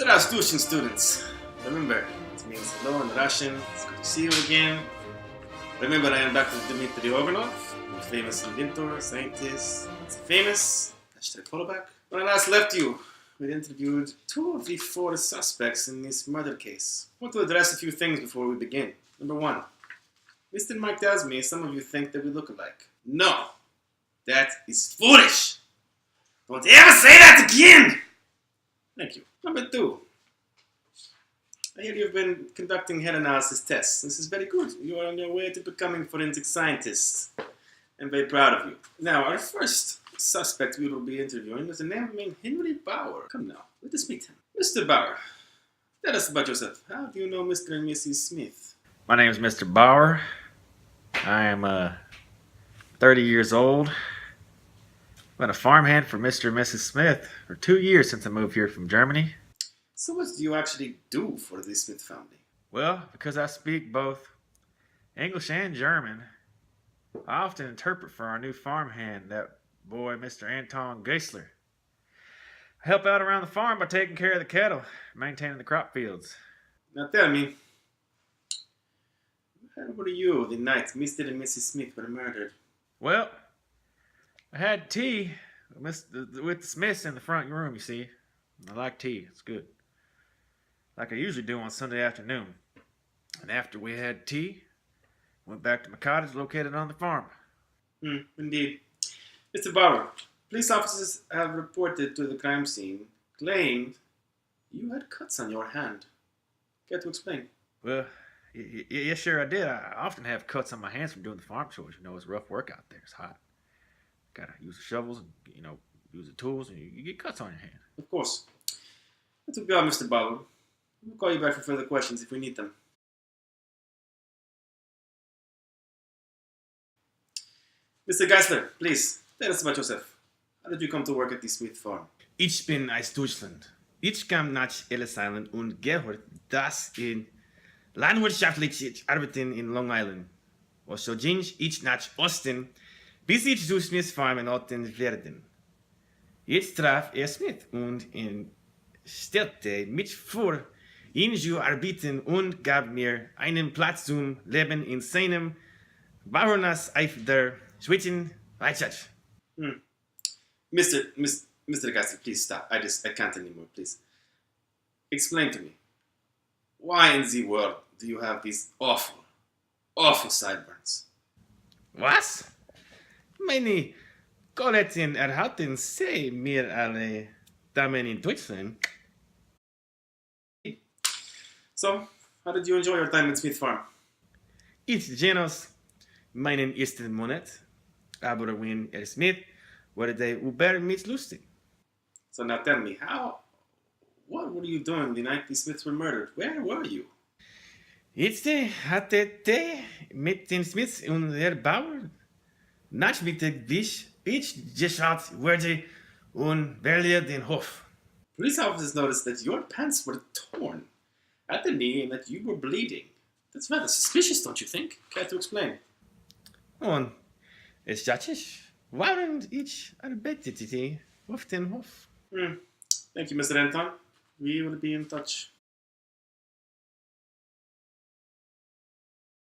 Здравствуйте, students. Remember, it means hello in Russian. It's good to see you again. Remember, I am Dr. Dmitry Oganov, a famous inventor, scientist, famous. Back. When I last left you, we interviewed 2 of the 4 suspects in this murder case. I want to address a few things before we begin. Number 1. Mr. Mike tells me some of you think that we look alike. No, that is foolish. Don't ever say that again! Thank you. Number 2. I hear you've been conducting head analysis tests. This is very good. You are on your way to becoming forensic scientists. I'm very proud of you. Now, our first suspect we will be interviewing is a man named Henry Bauer. Come now, let us meet him. Mr. Bauer, tell us about yourself. How do you know Mr. and Mrs. Smith? My name is Mr. Bauer. I am 30 years old. I've been a farmhand for Mr. and Mrs. Smith for 2 years since I moved here from Germany. So what do you actually do for the Smith family? Well, because I speak both English and German, I often interpret for our new farmhand, that boy, Mr. Anton Geisler. I help out around the farm by taking care of the cattle, maintaining the crop fields. Now tell me, where were you the night Mr. and Mrs. Smith were murdered? Well, I had tea with the Smiths in the front room, you see. I like tea, it's good. Like I usually do on Sunday afternoon. And after we had tea, went back to my cottage located on the farm. Indeed. Mr. Bauer, police officers have reported to the crime scene, claimed you had cuts on your hand. Care to explain? Well, yes, sure I did. I often have cuts on my hands from doing the farm chores. You know, it's rough work out there. It's hot. Gotta use the shovels and, use the tools, and you get cuts on your hand. Of course. That will be all, Mr. Bauer. We'll call you back for further questions if we need them. Mr. Geisler, please, tell us about yourself. How did you come to work at the Smith farm? Ich bin aus Deutschland. Ich kam nach Ellis Island und gehört das in landwirtschaftliche Arbeiten in Long Island. Und so ging ich nach Osten, bis ich zu Smith Farm in Otten werden. Jetzt traf Smith und stellte mich vor, ihn zu arbeiten und gab mir einen Platz zum Leben in seinem Bauernhaus auf der Schweden Weichert. Mr. Geisler, please stop. I can't anymore, please. Explain to me, why in the world do you have these awful, awful sideburns? Was? Meine Kollegen erhalten sie mir alle Damen in Deutschland. So, how did you enjoy your time at Smith Farm? Ich genoss meinen ersten Monat, aber wenn Smith wurde über mich lustig. So now tell me, what were you doing the night the Smiths were murdered? Where were you? Jetzt hatte Tee mit den Smiths und der Bauer. Nachmittaglich ich geschaut wurde und wählte den Hof. Police officers noticed that your pants were torn at the knee and that you were bleeding. That's rather suspicious, don't you think? Care to explain? Und es tatsächlich, während ich arbeitete auf dem Hof. Thank you, Mr. Anton. We will be in touch.